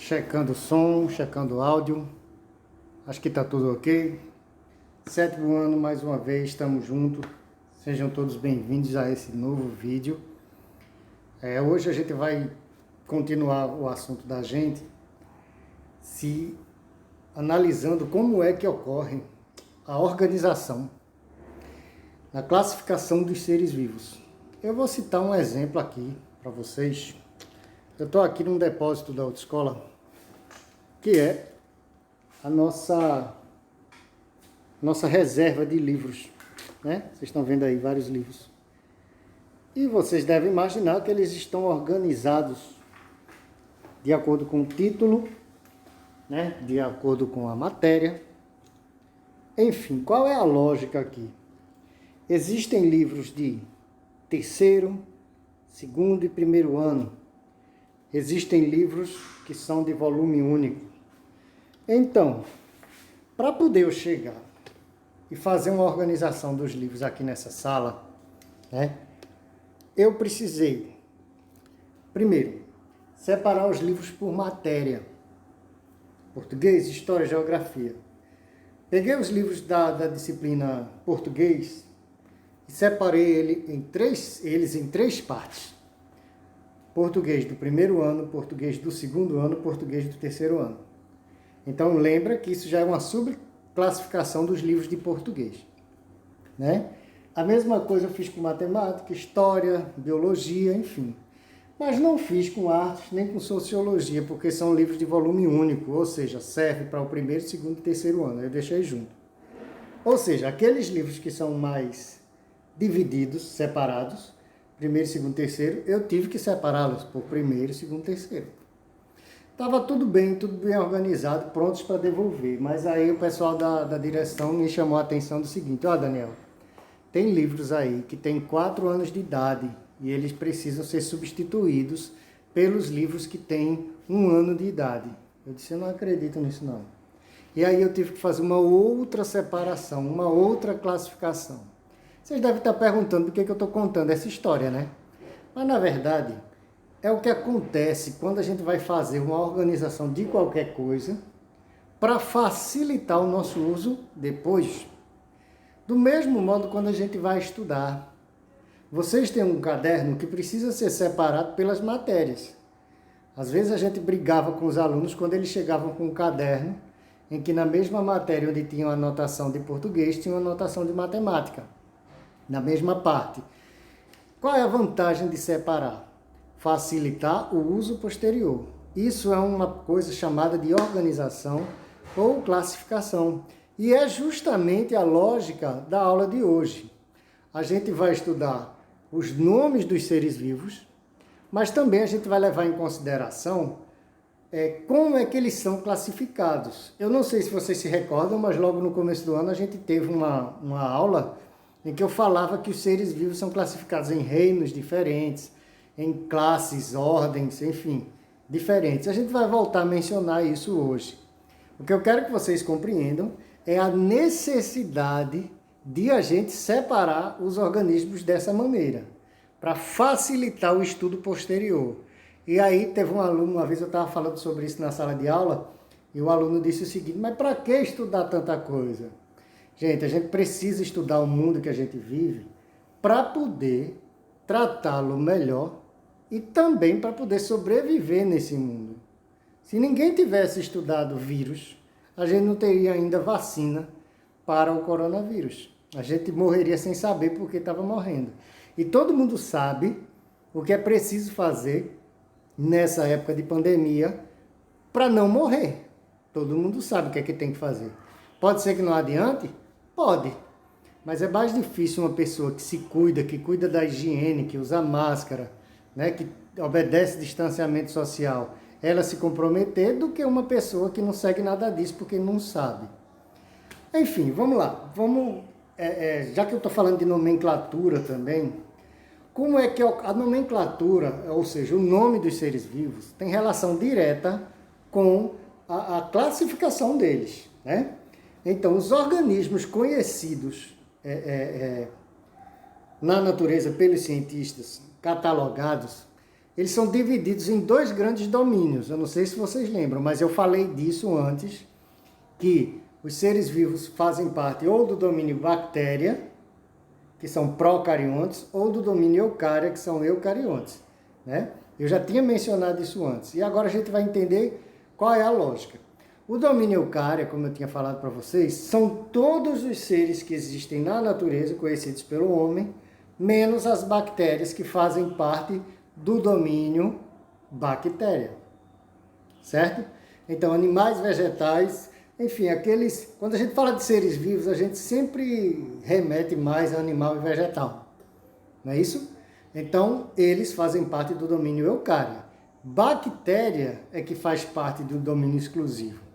Checando o som, checando o áudio. Acho que está tudo ok. 7º ano, mais uma vez, estamos juntos. Sejam todos bem-vindos a esse novo vídeo. Hoje a gente vai continuar o assunto da gente, se analisando como é que ocorre a organização na classificação dos seres vivos. Eu vou citar um exemplo aqui para vocês. Eu estou aqui num depósito da autoescola, que é a nossa reserva de livros, né? Vocês estão vendo aí vários livros. E vocês devem imaginar que eles estão organizados de acordo com o título, né? De acordo com a matéria. Enfim, qual é a lógica aqui? Existem livros de 3º, 2º e 1º ano. Existem livros que são de volume único. Então, para poder eu chegar e fazer uma organização dos livros aqui nessa sala, né, eu precisei, primeiro, separar os livros por matéria. Português, História, Geografia. Peguei os livros da disciplina Português e separei eles em três partes. Português do 1º ano, português do 2º ano, português do 3º ano. Então lembra que isso já é uma subclassificação dos livros de português, né? A mesma coisa eu fiz com matemática, história, biologia, enfim. Mas não fiz com artes nem com sociologia, porque são livros de volume único, ou seja, serve para o 1º, 2º e 3º ano. Eu deixei junto. Ou seja, aqueles livros que são mais divididos, separados, 1º, 2º, 3º, eu tive que separá-los por 1º, 2º, 3º. Estava tudo bem organizado, prontos para devolver. Mas aí o pessoal da direção me chamou a atenção do seguinte: ó, Daniel, tem livros aí que têm 4 anos de idade e eles precisam ser substituídos pelos livros que têm 1 ano de idade. Eu disse, eu não acredito nisso não. E aí eu tive que fazer uma outra separação, uma outra classificação. Vocês devem estar perguntando por que eu estou contando essa história, né? Mas, na verdade, é o que acontece quando a gente vai fazer uma organização de qualquer coisa para facilitar o nosso uso depois. Do mesmo modo, quando a gente vai estudar. Vocês têm um caderno que precisa ser separado pelas matérias. Às vezes a gente brigava com os alunos quando eles chegavam com um caderno em que na mesma matéria onde tinha uma anotação de português, tinha uma anotação de matemática. Na mesma parte. Qual é a vantagem de separar? Facilitar o uso posterior. Isso é uma coisa chamada de organização ou classificação. E é justamente a lógica da aula de hoje. A gente vai estudar os nomes dos seres vivos, mas também a gente vai levar em consideração como é que eles são classificados. Eu não sei se vocês se recordam, mas logo no começo do ano a gente teve uma aula em que eu falava que os seres vivos são classificados em reinos diferentes, em classes, ordens, enfim, diferentes. A gente vai voltar a mencionar isso hoje. O que eu quero que vocês compreendam é a necessidade de a gente separar os organismos dessa maneira, para facilitar o estudo posterior. E aí teve um aluno, uma vez eu estava falando sobre isso na sala de aula, e o aluno disse o seguinte: mas para que estudar tanta coisa? Gente, a gente precisa estudar o mundo que a gente vive para poder tratá-lo melhor e também para poder sobreviver nesse mundo. Se ninguém tivesse estudado vírus, a gente não teria ainda vacina para o coronavírus. A gente morreria sem saber porque estava morrendo. E todo mundo sabe o que é preciso fazer nessa época de pandemia para não morrer. Todo mundo sabe o que é que tem que fazer. Pode ser que não adiante? Pode. Mas é mais difícil uma pessoa que se cuida, que cuida da higiene, que usa máscara, né, que obedece distanciamento social, ela se comprometer do que uma pessoa que não segue nada disso porque não sabe. Enfim, vamos lá. Já que eu estou falando de nomenclatura também, como é que a nomenclatura, ou seja, o nome dos seres vivos, tem relação direta com a classificação deles, né? Então, os organismos conhecidos na natureza pelos cientistas, catalogados, eles são divididos em dois grandes domínios. Eu não sei se vocês lembram, mas eu falei disso antes, que os seres vivos fazem parte ou do domínio bactéria, que são procariontes, ou do domínio eucária, que são eucariontes, né? Eu já tinha mencionado isso antes. E agora a gente vai entender qual é a lógica. O domínio eucária, como eu tinha falado para vocês, são todos os seres que existem na natureza, conhecidos pelo homem, menos as bactérias que fazem parte do domínio bactéria. Certo? Então, animais, vegetais, enfim, aqueles... Quando a gente fala de seres vivos, a gente sempre remete mais a animal e vegetal. Não é isso? Então, eles fazem parte do domínio eucária. Bactéria é que faz parte do domínio exclusivo.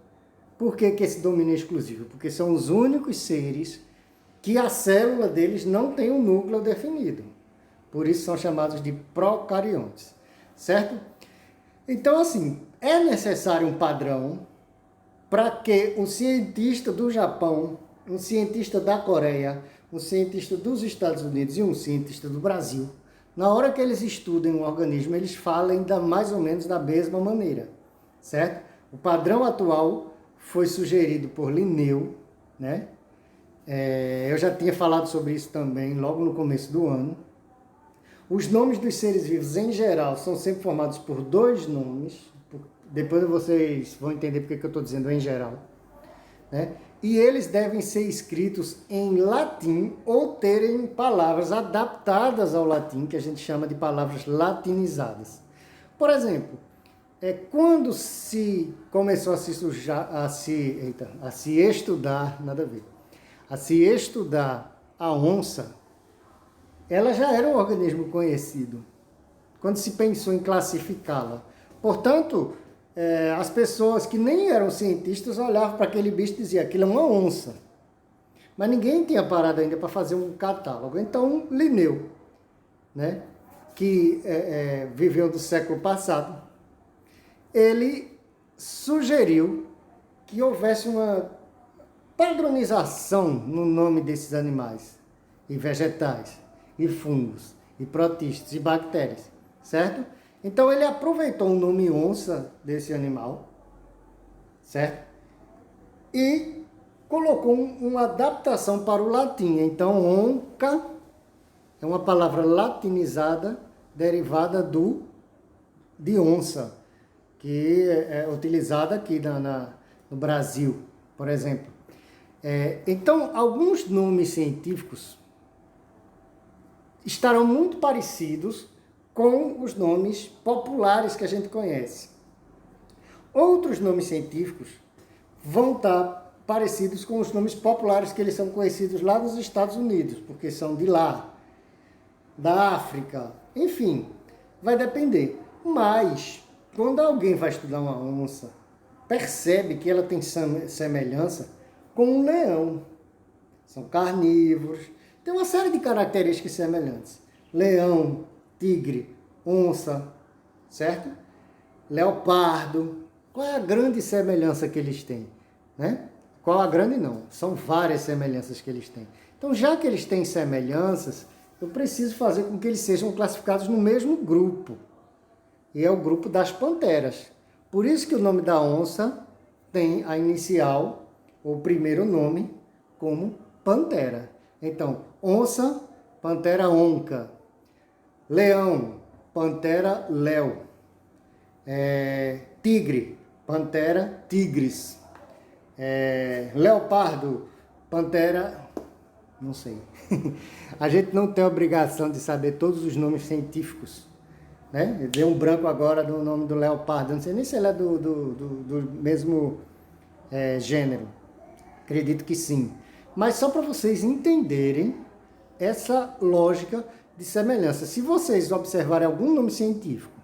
Por que esse domínio é exclusivo? Porque são os únicos seres que a célula deles não tem um núcleo definido. Por isso são chamados de procariontes. Certo? Então, assim, é necessário um padrão para que um cientista do Japão, um cientista da Coreia, um cientista dos Estados Unidos e um cientista do Brasil, na hora que eles estudem um organismo, eles falem mais ou menos da mesma maneira, certo? O padrão atual foi sugerido por Linneu, né? Eu já tinha falado sobre isso também logo no começo do ano. Os nomes dos seres vivos, em geral, são sempre formados por dois nomes. Depois vocês vão entender porque que eu estou dizendo em geral, né? E eles devem ser escritos em latim ou terem palavras adaptadas ao latim, que a gente chama de palavras latinizadas. Por exemplo, quando se começou a se estudar, nada a ver, a se estudar a onça, ela já era um organismo conhecido, quando se pensou em classificá-la. Portanto, as pessoas que nem eram cientistas olhavam para aquele bicho e diziam, aquilo é uma onça. Mas ninguém tinha parado ainda para fazer um catálogo. Então, Linneu, né, que viveu do século passado, ele sugeriu que houvesse uma padronização no nome desses animais, e vegetais, e fungos, e protistas, e bactérias, certo? Então ele aproveitou o nome onça desse animal, certo? E colocou uma adaptação para o latim. Então onca é uma palavra latinizada derivada de onça, que é utilizada aqui no Brasil, por exemplo. Então alguns nomes científicos estarão muito parecidos com os nomes populares que a gente conhece. Outros nomes científicos vão estar parecidos com os nomes populares que eles são conhecidos lá nos Estados Unidos, porque são de lá, da África, enfim, vai depender. Mas, quando alguém vai estudar uma onça, percebe que ela tem semelhança com um leão. São carnívoros, tem uma série de características semelhantes. Leão, tigre, onça, certo? Leopardo. Qual é a grande semelhança que eles têm? Né? Qual a grande? Não. São várias semelhanças que eles têm. Então, já que eles têm semelhanças, eu preciso fazer com que eles sejam classificados no mesmo grupo. E é o grupo das panteras. Por isso que o nome da onça tem a inicial, ou o primeiro nome, como pantera. Então, onça, pantera onca. Leão, pantera léo. Tigre, pantera tigris. Leopardo, pantera, não sei. A gente não tem a obrigação de saber todos os nomes científicos, né? Deu um branco agora do nome do leopardo, não sei nem se ele é do mesmo gênero. Acredito que sim. Mas só para vocês entenderem essa lógica de semelhança. Se vocês observarem algum nome científico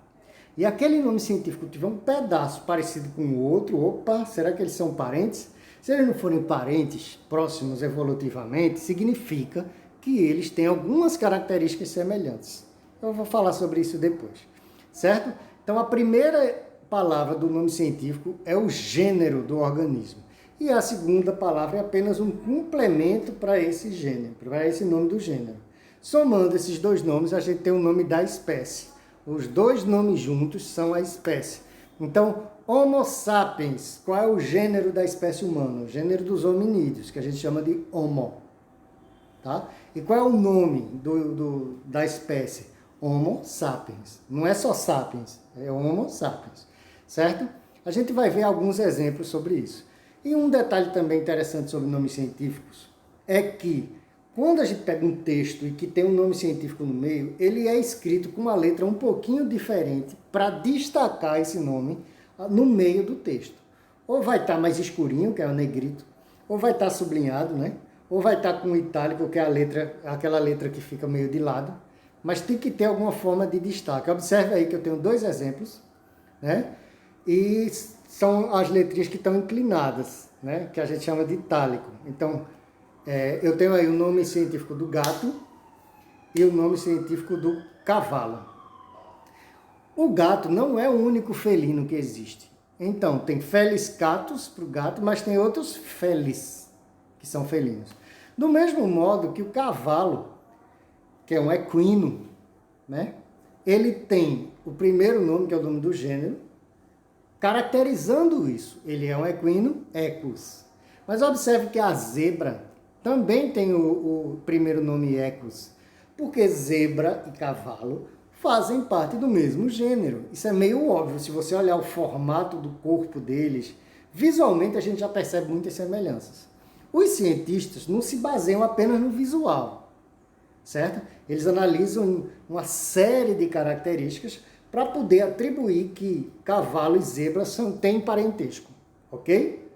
e aquele nome científico tiver um pedaço parecido com o outro, opa, será que eles são parentes? Se eles não forem parentes próximos evolutivamente, significa que eles têm algumas características semelhantes. Eu vou falar sobre isso depois, certo? Então a primeira palavra do nome científico é o gênero do organismo. E a segunda palavra é apenas um complemento para esse gênero, para esse nome do gênero. Somando esses dois nomes, a gente tem o nome da espécie. Os dois nomes juntos são a espécie. Então, Homo sapiens, qual é o gênero da espécie humana? O gênero dos hominídeos, que a gente chama de Homo. Tá? E qual é o nome da espécie? Homo sapiens. Não é só sapiens, é Homo sapiens. Certo? A gente vai ver alguns exemplos sobre isso. E um detalhe também interessante sobre nomes científicos é que quando a gente pega um texto e que tem um nome científico no meio, ele é escrito com uma letra um pouquinho diferente para destacar esse nome no meio do texto. Ou vai estar mais escurinho, que é o negrito, ou vai estar sublinhado, né? Ou vai estar com itálico, que é aquela letra que fica meio de lado. Mas tem que ter alguma forma de destaque. Observe aí que eu tenho dois exemplos, né? E são as letrinhas que estão inclinadas, né? Que a gente chama de itálico. Então, eu tenho aí o nome científico do gato e o nome científico do cavalo. O gato não é o único felino que existe. Então, tem Felis catus para o gato, mas tem outros felis, que são felinos. Do mesmo modo que o cavalo, que é um equino, né? Ele tem o primeiro nome, que é o nome do gênero, caracterizando isso. Ele é um equino, equus. Mas observe que a zebra também tem o primeiro nome equus, porque zebra e cavalo fazem parte do mesmo gênero. Isso é meio óbvio, se você olhar o formato do corpo deles, visualmente a gente já percebe muitas semelhanças. Os cientistas não se baseiam apenas no visual, certo? Eles analisam uma série de características para poder atribuir que cavalo e zebra têm parentesco, ok?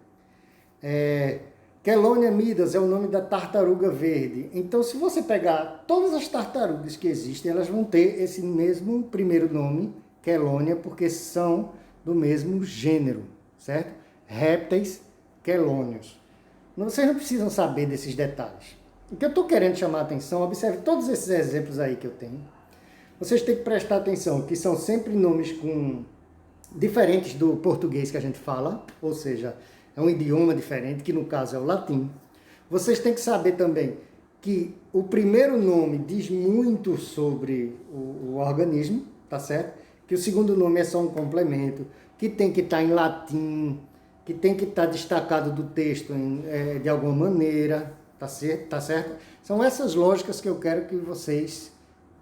Chelonia midas é o nome da tartaruga verde. Então, se você pegar todas as tartarugas que existem, elas vão ter esse mesmo primeiro nome, Chelonia, porque são do mesmo gênero, certo? Répteis quelônios. Vocês não precisam saber desses detalhes. O que eu estou querendo chamar a atenção, observe todos esses exemplos aí que eu tenho. Vocês têm que prestar atenção que são sempre nomes diferentes do português que a gente fala, ou seja, é um idioma diferente, que no caso é o latim. Vocês têm que saber também que o primeiro nome diz muito sobre o organismo, tá certo? Que o segundo nome é só um complemento, que tem que estar em latim, que tem que estar destacado do texto de alguma maneira, tá certo? São essas lógicas que eu quero que vocês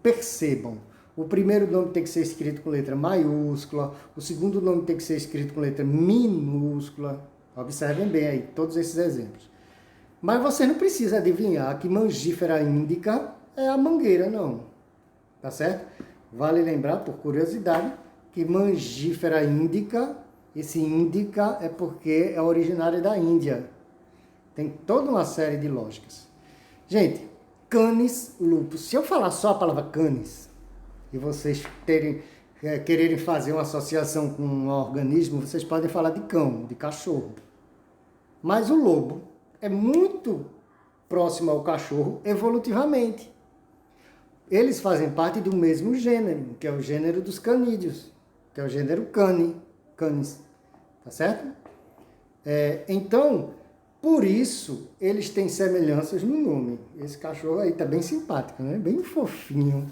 percebam. O primeiro nome tem que ser escrito com letra maiúscula, o segundo nome tem que ser escrito com letra minúscula. Observem bem aí todos esses exemplos. Mas você não precisa adivinhar que Mangifera indica é a mangueira, não. Tá certo? Vale lembrar, por curiosidade, que Mangifera indica, esse indica é porque é originário da Índia. Tem toda uma série de lógicas. Gente, Canis lupus. Se eu falar só a palavra canis e vocês quererem fazer uma associação com um organismo, vocês podem falar de cão, de cachorro. Mas o lobo é muito próximo ao cachorro evolutivamente. Eles fazem parte do mesmo gênero, que é o gênero dos canídeos, que é o gênero canis. Tá certo? Então, por isso, eles têm semelhanças no nome. Esse cachorro aí tá bem simpático, né? Bem fofinho.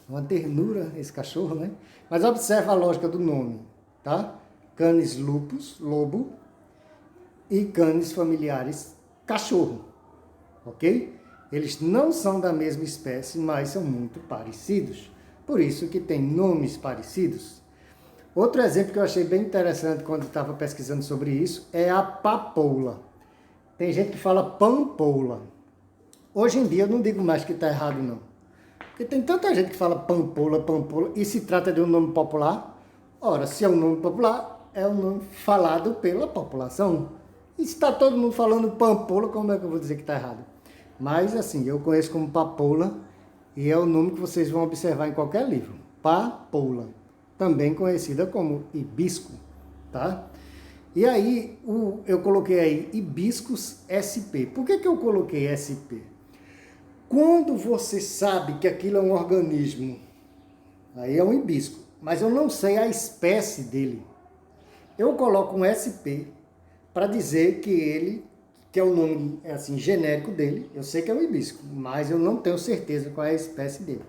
Uma ternura esse cachorro, né? Mas observa a lógica do nome, tá? Canis lupus, lobo, e canis familiares, cachorro, ok? Eles não são da mesma espécie, mas são muito parecidos. Por isso que tem nomes parecidos. Outro exemplo que eu achei bem interessante quando estava pesquisando sobre isso é a papoula. Tem gente que fala pampoula. Hoje em dia eu não digo mais que está errado, não. Porque tem tanta gente que fala pampoula, e se trata de um nome popular. Ora, se é um nome popular, é um nome falado pela população. E se está todo mundo falando pampoula, como é que eu vou dizer que está errado? Mas, assim, eu conheço como papoula, e é o nome que vocês vão observar em qualquer livro. Papoula. Também conhecida como hibisco, tá? E aí, eu coloquei aí hibiscus SP. Por que eu coloquei SP? Quando você sabe que aquilo é um organismo, aí é um hibisco, mas eu não sei a espécie dele, eu coloco um SP para dizer que é o nome assim, genérico dele, eu sei que é um hibisco, mas eu não tenho certeza qual é a espécie dele.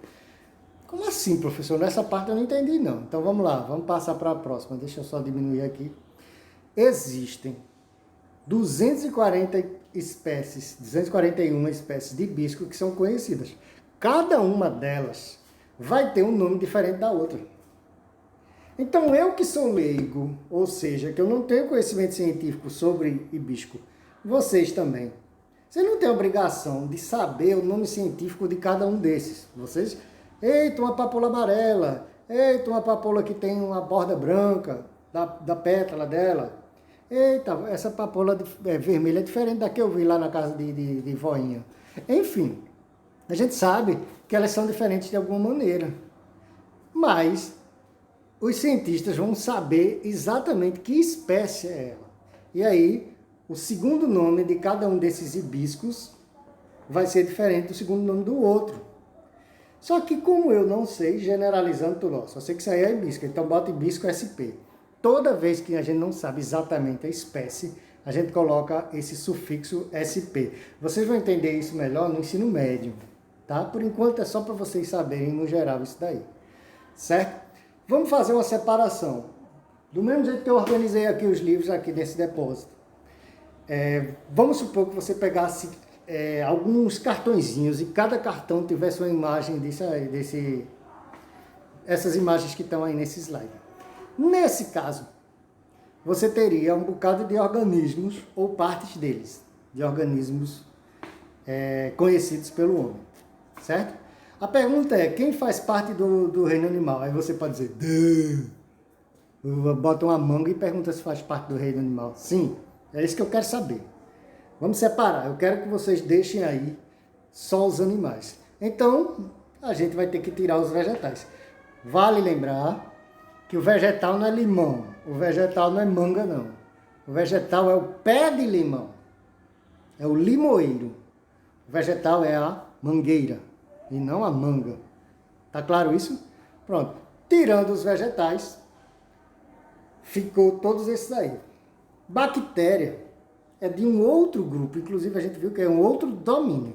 Como assim, professor? Nessa parte eu não entendi, não. Então vamos lá, vamos passar para a próxima. Deixa eu só diminuir aqui. Existem 240 espécies, 241 espécies de hibisco que são conhecidas. Cada uma delas vai ter um nome diferente da outra. Então eu que sou leigo, ou seja, que eu não tenho conhecimento científico sobre hibisco, vocês também. Vocês não têm obrigação de saber o nome científico de cada um desses. Vocês, eita, uma papoula amarela, eita, uma papoula que tem uma borda branca da pétala dela. Eita, essa papoula vermelha é diferente da que eu vi lá na casa de voinha. Enfim, a gente sabe que elas são diferentes de alguma maneira. Mas os cientistas vão saber exatamente que espécie é ela. E aí, o segundo nome de cada um desses hibiscos vai ser diferente do segundo nome do outro. Só que como eu não sei, generalizando tudo, só sei que isso aí é hibisco, então bota hibisco SP. Toda vez que a gente não sabe exatamente a espécie, a gente coloca esse sufixo SP. Vocês vão entender isso melhor no ensino médio, tá? Por enquanto é só para vocês saberem no geral isso daí, certo? Vamos fazer uma separação. Do mesmo jeito que eu organizei aqui os livros aqui nesse depósito. Vamos supor que você pegasse alguns cartõezinhos e cada cartão tivesse uma imagem essas imagens que estão aí nesse slide. Nesse caso, você teria um bocado de organismos ou partes deles, de organismos conhecidos pelo homem, certo? A pergunta é, quem faz parte do reino animal? Aí você pode dizer, bota uma manga e pergunta se faz parte do reino animal. Sim, é isso que eu quero saber. Vamos separar, eu quero que vocês deixem aí só os animais. Então, a gente vai ter que tirar os vegetais. Vale lembrar que o vegetal não é limão, o vegetal não é manga, não. O vegetal é o pé de limão, é o limoeiro. O vegetal é a mangueira e não a manga. Tá claro isso? Pronto. Tirando os vegetais, ficou todos esses aí. Bactéria é de um outro grupo, inclusive a gente viu que é um outro domínio.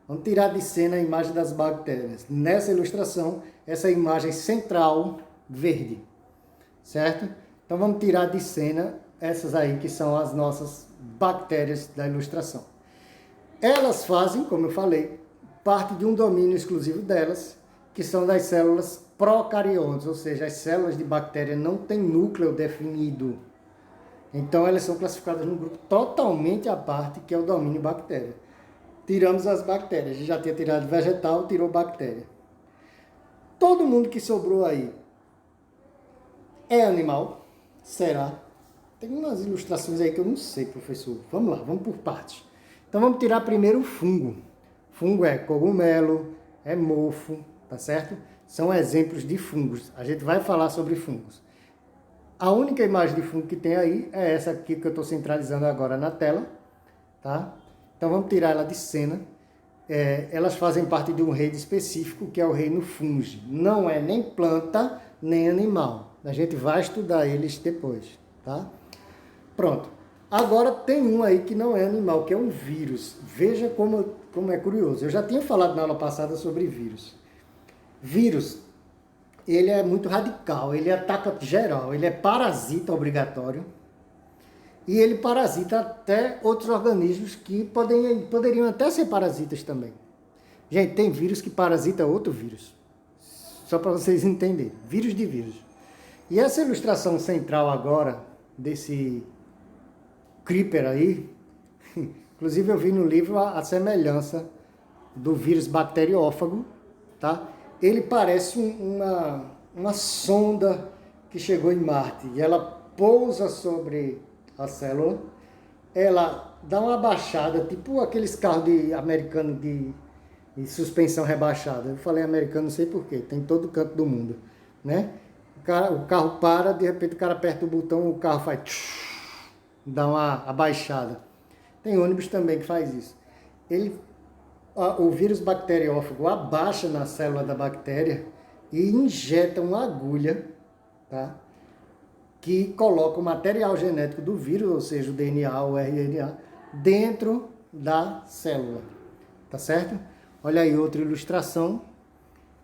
Vamos tirar de cena a imagem das bactérias. Nessa ilustração, essa imagem central verde, certo? Então vamos tirar de cena essas aí que são as nossas bactérias da ilustração. Elas fazem, como eu falei, parte de um domínio exclusivo delas, que são das células procariontes, ou seja, as células de bactéria não têm núcleo definido. Então elas são classificadas num grupo totalmente à parte, que é o domínio bactéria. Tiramos as bactérias, a gente já tinha tirado vegetal, tirou bactéria. Todo mundo que sobrou aí é animal? Será? Tem umas ilustrações aí que eu não sei, professor. Vamos lá, vamos por partes. Então vamos tirar primeiro o fungo. Fungo é cogumelo, é mofo, tá certo? São exemplos de fungos. A gente vai falar sobre fungos. A única imagem de fungo que tem aí é essa aqui que eu estou centralizando agora na tela, tá? Então vamos tirar ela de cena. Elas fazem parte de um reino específico, que é o reino fungi. Não é nem planta, nem animal. A gente vai estudar eles depois, tá? Pronto. Agora tem um aí que não é animal, que é um vírus. Veja como é curioso. Eu já tinha falado na aula passada sobre vírus. Vírus, ele é muito radical, ele ataca geral, ele é parasita obrigatório. E ele parasita até outros organismos que poderiam até ser parasitas também. Gente, tem vírus que parasita outro vírus. Só para vocês entenderem. Vírus de vírus. E essa ilustração central agora, desse creeper aí, inclusive eu vi no livro a semelhança do vírus bacteriófago, tá? Ele parece uma sonda que chegou em Marte. E ela pousa sobre a célula, ela dá uma baixada, tipo aqueles carros americanos de suspensão rebaixada. Eu falei americano, não sei porquê, tem em todo canto do mundo, né? O carro para, de repente o cara aperta o botão, o carro faz dá uma abaixada. Tem ônibus também que faz isso. O vírus bacteriófago abaixa na célula da bactéria e injeta uma agulha, tá? Que coloca o material genético do vírus, ou seja, o DNA, o RNA, dentro da célula, tá certo? Olha aí outra ilustração.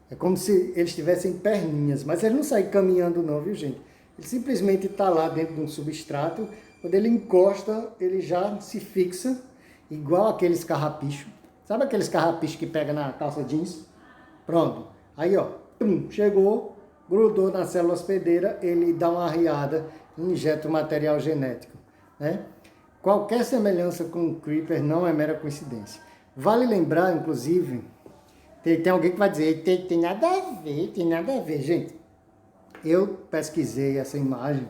É como se eles tivessem perninhas, mas eles não saem caminhando não, viu gente? Ele simplesmente está lá dentro de um substrato, quando ele encosta, ele já se fixa, igual aqueles carrapichos. Sabe aqueles carrapichos que pega na calça jeans? Pronto. Aí, ó, chegou, grudou na célula hospedeira, ele dá uma arriada e injeta o material genético, né? Qualquer semelhança com o Creeper não é mera coincidência. Vale lembrar, inclusive, tem alguém que vai dizer, tem nada a ver, gente. Eu pesquisei essa imagem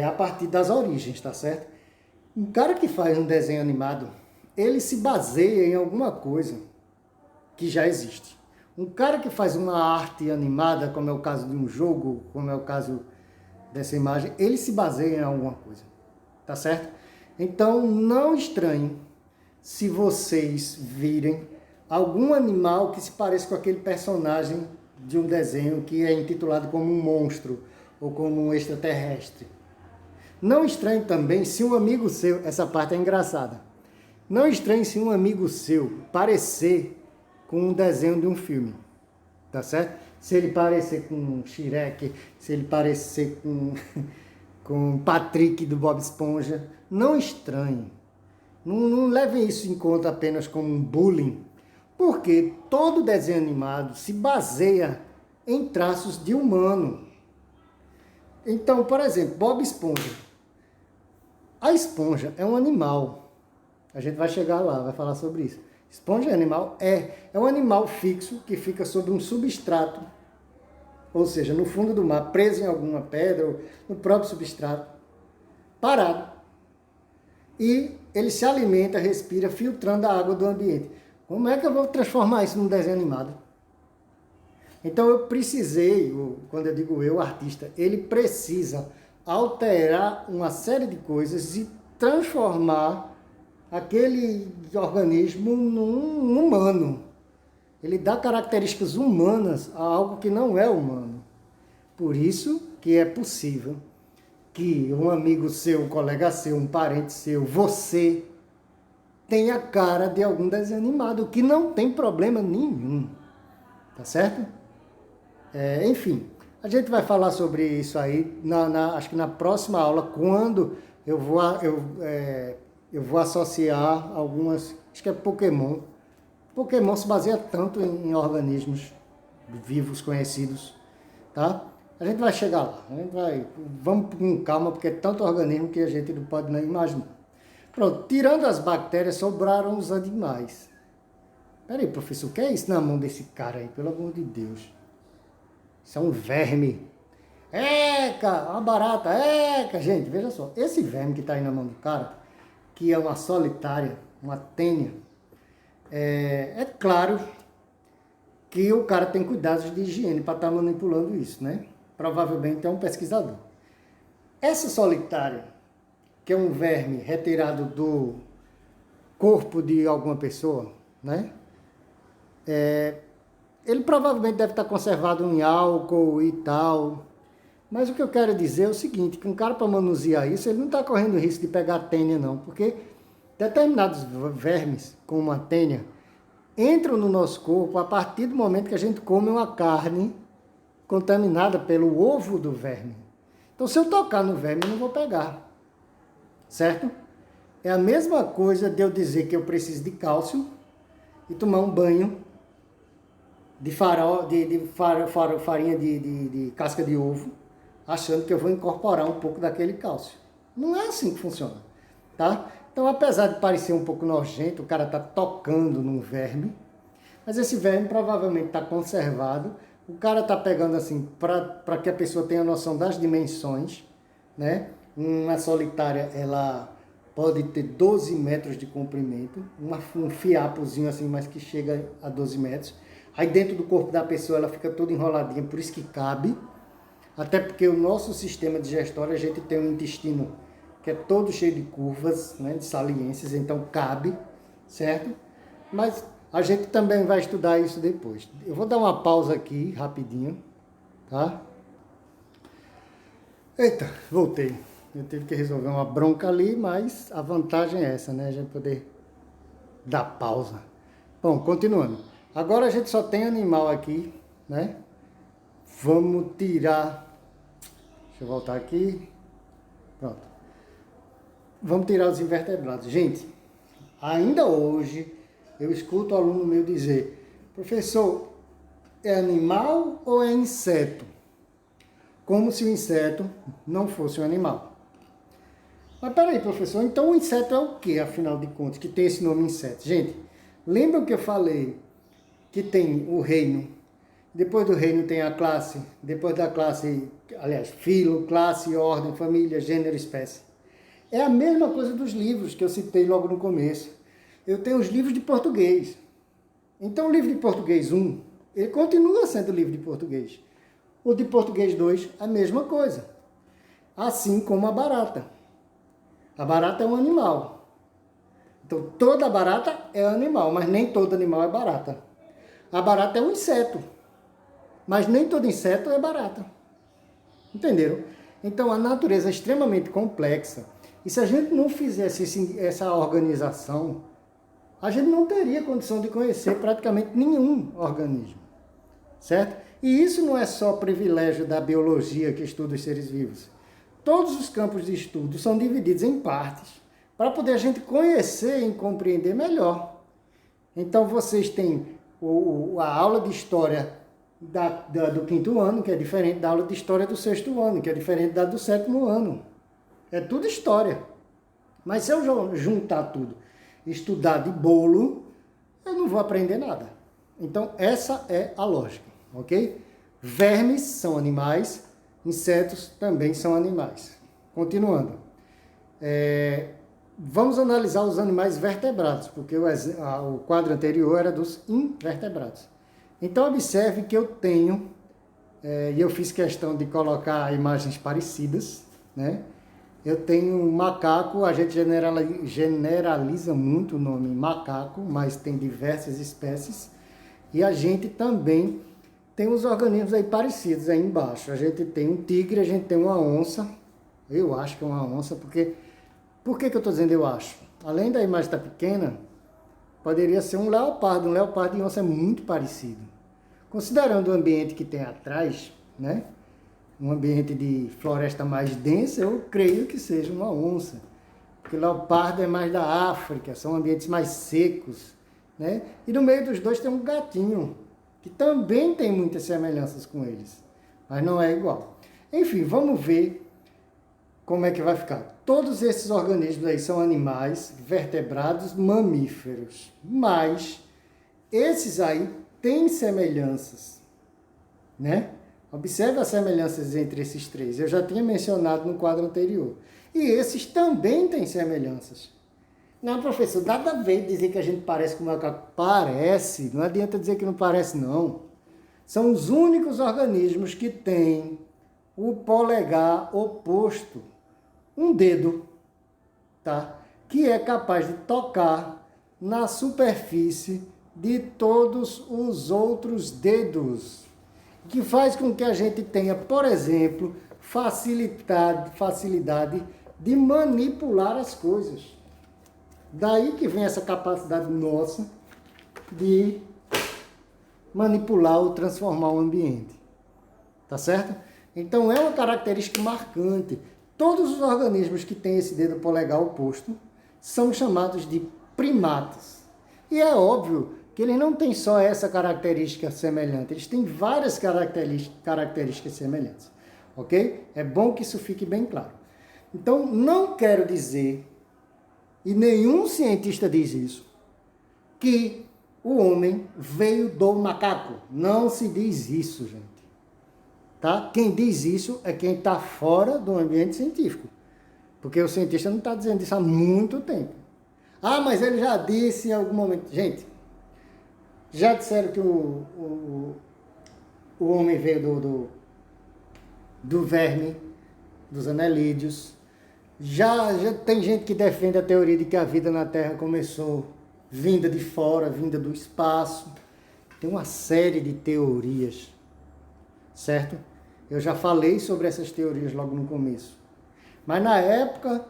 a partir das origens, tá certo? Um cara que faz um desenho animado, ele se baseia em alguma coisa que já existe. Um cara que faz uma arte animada, como é o caso de um jogo, como é o caso dessa imagem, ele se baseia em alguma coisa, tá certo? Então, não estranhe se vocês virem algum animal que se pareça com aquele personagem de um desenho que é intitulado como um monstro ou como um extraterrestre. Não estranhe também se um amigo seu, essa parte é engraçada, não estranhe se um amigo seu parecer com um desenho de um filme, tá certo? Se ele parecer com Shrek, se ele parecer com Patrick do Bob Esponja, não estranhe. Não levem isso em conta apenas como um bullying, porque todo desenho animado se baseia em traços de humano. Então, por exemplo, Bob Esponja. A esponja é um animal. A gente vai chegar lá, vai falar sobre isso. Esponja é animal? É um animal fixo que fica sobre um substrato, ou seja, no fundo do mar, preso em alguma pedra, ou no próprio substrato, parado. E ele se alimenta, respira, filtrando a água do ambiente. Como é que eu vou transformar isso num desenho animado? Então eu precisei, quando eu digo eu, artista, ele precisa alterar uma série de coisas e transformar aquele organismo num humano. Ele dá características humanas a algo que não é humano. Por isso que é possível que um amigo seu, um colega seu, um parente seu, você, tenha a cara de algum desenho animado, que não tem problema nenhum. Tá certo? Enfim, a gente vai falar sobre isso aí, acho que na próxima aula, quando eu vou associar algumas, acho que é Pokémon. Pokémon se baseia tanto em organismos vivos, conhecidos, tá? A gente vai chegar lá, vamos com calma, porque é tanto organismo que a gente não pode nem imaginar. Pronto, tirando as bactérias, sobraram os animais. Peraí, professor, o que é isso na mão desse cara aí, pelo amor de Deus? Isso é um verme. Eca, uma barata, eca. Gente, veja só, esse verme que está aí na mão do cara, que é uma solitária, uma tênia, é claro que o cara tem cuidados de higiene para estar manipulando isso, né? Provavelmente é um pesquisador. Essa solitária, que é um verme retirado do corpo de alguma pessoa, né? Ele provavelmente deve estar conservado em álcool e tal. Mas o que eu quero dizer é o seguinte, que um cara para manusear isso, ele não está correndo risco de pegar tênia não, porque determinados vermes, como a tênia, entram no nosso corpo a partir do momento que a gente come uma carne contaminada pelo ovo do verme. Então, se eu tocar no verme, eu não vou pegar. Certo? É a mesma coisa de eu dizer que eu preciso de cálcio e tomar um banho de farinha de casca de ovo, achando que eu vou incorporar um pouco daquele cálcio. Não é assim que funciona, tá? Então, apesar de parecer um pouco nojento, o cara está tocando num verme, mas esse verme provavelmente está conservado. O cara está pegando assim, para que a pessoa tenha noção das dimensões, né? Uma solitária, ela pode ter 12 metros de comprimento, um fiapozinho assim, mas que chega a 12 metros. Aí dentro do corpo da pessoa ela fica toda enroladinha, por isso que cabe. Até porque o nosso sistema digestório, a gente tem um intestino que é todo cheio de curvas, né, de saliências, então cabe, certo? Mas a gente também vai estudar isso depois. Eu vou dar uma pausa aqui, rapidinho, tá? Eita, voltei. Eu tive que resolver uma bronca ali, mas a vantagem é essa, né? A gente poder dar pausa. Bom, continuando. Agora a gente só tem animal aqui, né? Vamos tirar... Deixa eu voltar aqui. Pronto. Vamos tirar os invertebrados. Gente, ainda hoje eu escuto o aluno meu dizer: professor, é animal ou é inseto? Como se o inseto não fosse um animal. Mas peraí, professor, então o inseto é o que, afinal de contas, que tem esse nome inseto? Gente, lembra que eu falei que tem o reino, depois do reino tem a classe, depois da classe, aliás, filo, classe, ordem, família, gênero, espécie. É a mesma coisa dos livros que eu citei logo no começo. Eu tenho os livros de português. Então o livro de português 1, ele continua sendo livro de português. O de português 2, a mesma coisa. Assim como a barata. A barata é um animal. Então toda barata é animal, mas nem todo animal é barata. A barata é um inseto, mas nem todo inseto é barata. Entenderam? Então a natureza é extremamente complexa. E se a gente não fizesse essa organização, a gente não teria condição de conhecer praticamente nenhum organismo. Certo? E isso não é só privilégio da biologia que estuda os seres vivos. Todos os campos de estudo são divididos em partes para poder a gente conhecer e compreender melhor. Então vocês têm a aula de história do 5º ano, que é diferente da aula de história do 6º ano, que é diferente da do 7º ano. É tudo história. Mas se eu juntar tudo, estudar de bolo, eu não vou aprender nada. Então essa é a lógica, ok? Vermes são animais, insetos também são animais. Continuando. Vamos analisar os animais vertebrados, porque o quadro anterior era dos invertebrados. Então observe que eu tenho, e eu fiz questão de colocar imagens parecidas, né? Eu tenho um macaco, a gente generaliza muito o nome macaco, mas tem diversas espécies. E a gente também tem uns organismos aí parecidos aí embaixo. A gente tem um tigre, a gente tem uma onça. Eu acho que é uma onça, porque... Por que eu estou dizendo eu acho? Além da imagem estar pequena, poderia ser um leopardo. Um leopardo e onça é muito parecido. Considerando o ambiente que tem atrás, né? Um ambiente de floresta mais densa, eu creio que seja uma onça. Porque o leopardo é mais da África, são ambientes mais secos, né? E no meio dos dois tem um gatinho, que também tem muitas semelhanças com eles, mas não é igual. Enfim, vamos ver como é que vai ficar. Todos esses organismos aí são animais, vertebrados, mamíferos, mas esses aí têm semelhanças, né? Observe as semelhanças entre esses três. Eu já tinha mencionado no quadro anterior. E esses também têm semelhanças. Não, professor, nada a ver dizer que a gente parece com o macaco. Parece, não adianta dizer que não parece, não. São os únicos organismos que têm o polegar oposto, um dedo, tá? Que é capaz de tocar na superfície de todos os outros dedos, que faz com que a gente tenha, por exemplo, facilidade de manipular as coisas. Daí que vem essa capacidade nossa de manipular ou transformar o ambiente. Tá certo? Então é uma característica marcante. Todos os organismos que têm esse dedo polegar oposto são chamados de primatas. E é óbvio que eles não têm só essa característica semelhante, eles têm várias características semelhantes, ok? É bom que isso fique bem claro. Então, não quero dizer, e nenhum cientista diz isso, que o homem veio do macaco. Não se diz isso, gente. Tá? Quem diz isso é quem está fora do ambiente científico, porque o cientista não está dizendo isso há muito tempo. Ah, mas ele já disse em algum momento. Gente, já disseram que o homem veio do verme, dos anelídeos. Já tem gente que defende a teoria de que a vida na Terra começou vinda de fora, vinda do espaço. Tem uma série de teorias, certo? Eu já falei sobre essas teorias logo no começo. Mas na época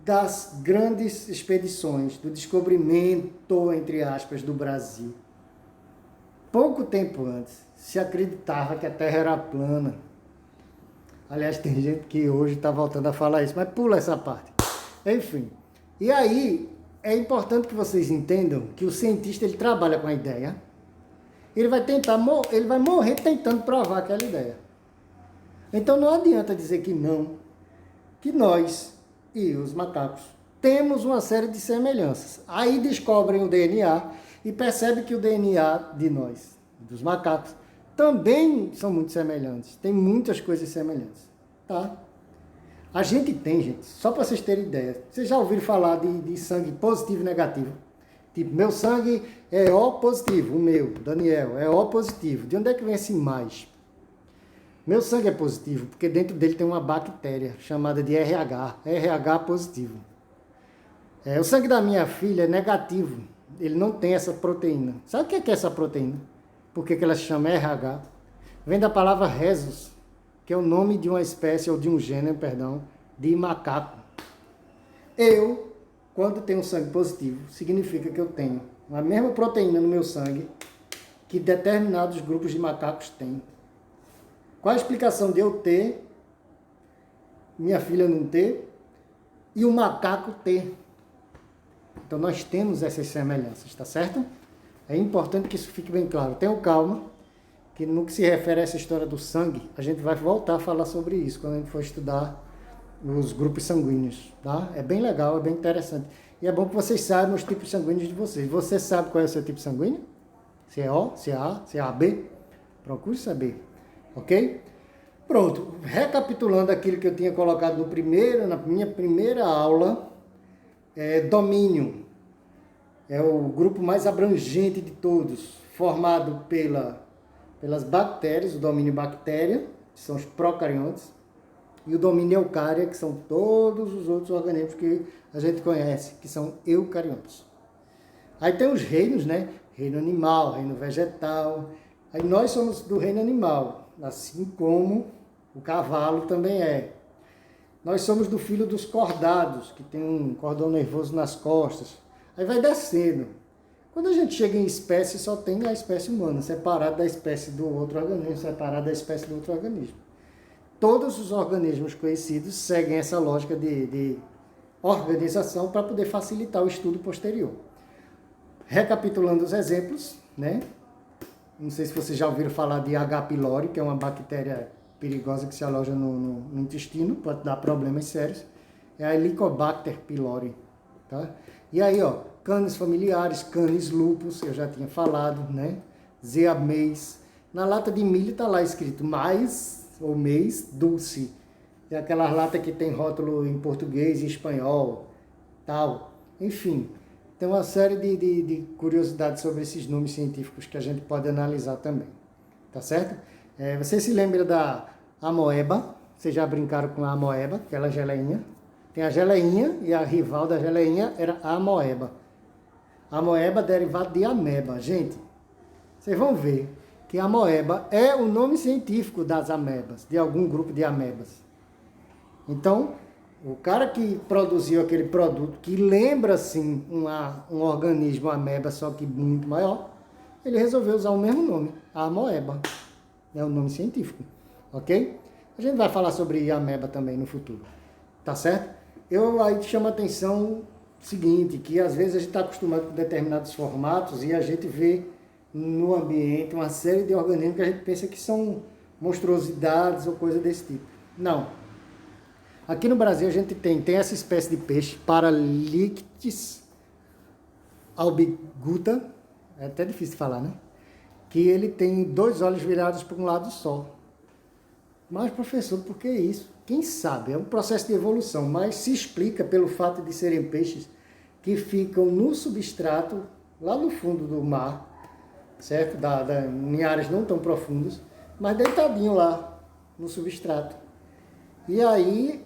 das grandes expedições, do descobrimento, entre aspas, do Brasil, pouco tempo antes, se acreditava que a Terra era plana. Aliás, tem gente que hoje está voltando a falar isso, mas pula essa parte. Enfim, e aí é importante que vocês entendam que o cientista ele trabalha com a ideia, ele vai morrer tentando provar aquela ideia. Então não adianta dizer que não, que nós e os macacos temos uma série de semelhanças. Aí descobrem o DNA e percebem que o DNA de nós, dos macacos, também são muito semelhantes. Tem muitas coisas semelhantes, tá? A gente tem, gente, só para vocês terem ideia, vocês já ouviram falar de sangue positivo e negativo? Tipo, meu sangue é O positivo, o meu, Daniel, é O positivo. De onde é que vem esse mais? Meu sangue é positivo porque dentro dele tem uma bactéria chamada de RH positivo. O sangue da minha filha é negativo, ele não tem essa proteína. Sabe o que é essa proteína? Por que ela se chama RH? Vem da palavra rhesus, que é o nome de uma espécie, ou de um gênero, perdão, de macaco. Eu, quando tenho sangue positivo, significa que eu tenho a mesma proteína no meu sangue que determinados grupos de macacos têm. Qual a explicação de eu ter, minha filha não ter, e o macaco ter? Então nós temos essas semelhanças, tá certo? É importante que isso fique bem claro. Tenham calma, que no que se refere a essa história do sangue, a gente vai voltar a falar sobre isso quando a gente for estudar os grupos sanguíneos, tá? É bem legal, é bem interessante. E é bom que vocês saibam os tipos sanguíneos de vocês. Você sabe qual é o seu tipo sanguíneo? Se é O, se é A, se é AB? Procure saber, ok? Pronto, recapitulando aquilo que eu tinha colocado na minha primeira aula, domínio. É o grupo mais abrangente de todos, formado pelas bactérias, o domínio bactéria, que são os procariontes, e o domínio eucária, que são todos os outros organismos que a gente conhece, que são eucariontes. Aí tem os reinos, né? Reino animal, reino vegetal. Aí nós somos do reino animal, assim como o cavalo também é. Nós somos do filho dos cordados, que tem um cordão nervoso nas costas. Aí vai descendo. Quando a gente chega em espécie, só tem a espécie humana, separada da espécie do outro organismo, separada da espécie do outro organismo. Todos os organismos conhecidos seguem essa lógica de organização para poder facilitar o estudo posterior. Recapitulando os exemplos, né? Não sei se vocês já ouviram falar de H. pylori, que é uma bactéria perigosa que se aloja no intestino, pode dar problemas sérios. É a Helicobacter pylori, tá? E aí, ó, canes familiares, canis lupus, eu já tinha falado, né? Zeamês. Na lata de milho está lá escrito mais ou mês dulce. É aquela lata que tem rótulo em português e espanhol, tal. Enfim, tem uma série de curiosidades sobre esses nomes científicos que a gente pode analisar também, tá certo? Você se lembra da amoeba? Vocês já brincaram com a amoeba, aquela geleinha? Tem a geleinha e a rival da geleinha era a amoeba. A amoeba derivada de ameba. Gente, vocês vão ver que a amoeba é o nome científico das amebas, de algum grupo de amebas. Então, o cara que produziu aquele produto, que lembra, sim, um organismo ameba, só que muito maior, ele resolveu usar o mesmo nome, a amoeba. É o nome científico, ok? A gente vai falar sobre ameba também no futuro, tá certo? Eu aí chamo a atenção o seguinte, que às vezes a gente está acostumado com determinados formatos e a gente vê no ambiente uma série de organismos que a gente pensa que são monstruosidades ou coisa desse tipo. Não. Aqui no Brasil a gente tem essa espécie de peixe, Paralictis albiguta, é até difícil de falar, né? Que ele tem 2 olhos virados para um lado só. Mas, professor, por que isso? Quem sabe? É um processo de evolução, mas se explica pelo fato de serem peixes que ficam no substrato, lá no fundo do mar, certo? Em áreas não tão profundas, mas deitadinho lá no substrato. E aí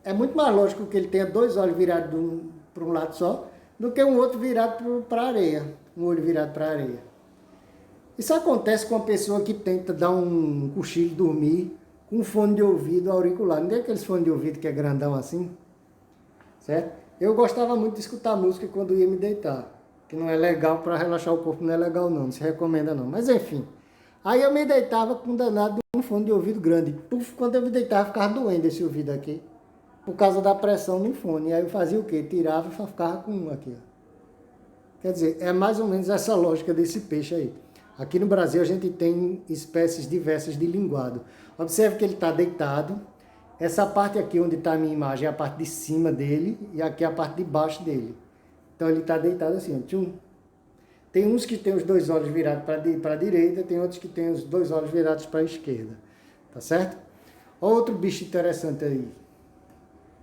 é muito mais lógico que ele tenha 2 olhos virados para um lado só, do que um outro virado para a areia, um olho virado para a areia. Isso acontece com uma pessoa que tenta dar um cochilo e dormir com um fone de ouvido auricular. Não tem aqueles fones de ouvido que é grandão assim? Certo? Eu gostava muito de escutar música quando ia me deitar. que não é legal para relaxar o corpo, não é legal não se recomenda não. Mas enfim, aí eu me deitava com um danado de um fone de ouvido grande. Puf, quando eu me deitava, ficava doendo esse ouvido aqui, por causa da pressão no fone. E aí eu fazia o quê? Tirava e só ficava com um aqui, ó. Quer dizer, é mais ou menos essa lógica desse peixe aí. Aqui no Brasil a gente tem espécies diversas de linguado. Observe que ele está deitado. Essa parte aqui onde está a minha imagem é a parte de cima dele e aqui é a parte de baixo dele. Então ele está deitado assim, ó, tchum. Tem uns que tem os dois olhos virados para a direita, tem outros que tem os dois olhos virados para a esquerda. Tá certo? Outro bicho interessante aí.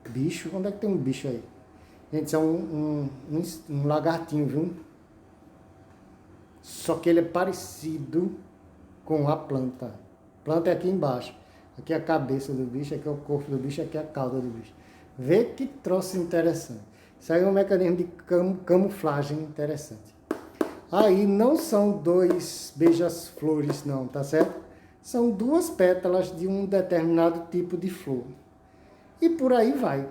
Bicho? Onde é que tem um bicho aí? Gente, isso é um lagartinho, viu? Só que ele é parecido com a planta. A planta é aqui embaixo. Aqui é a cabeça do bicho, aqui é o corpo do bicho, aqui é a cauda do bicho. Vê que troço interessante. Isso aí é um mecanismo de camuflagem interessante. Aí não são dois beija-flores não, tá certo? São duas pétalas de um determinado tipo de flor. E por aí vai.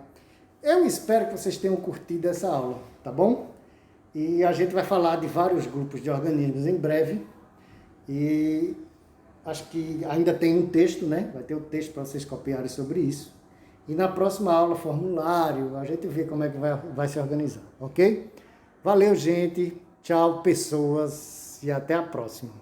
Eu espero que vocês tenham curtido essa aula, tá bom? E a gente vai falar de vários grupos de organismos em breve. E acho que ainda tem um texto, né? Vai ter um texto para vocês copiarem sobre isso. E na próxima aula, formulário, a gente vê como é que vai se organizar, ok? Valeu, gente. Tchau, pessoas. E até a próxima.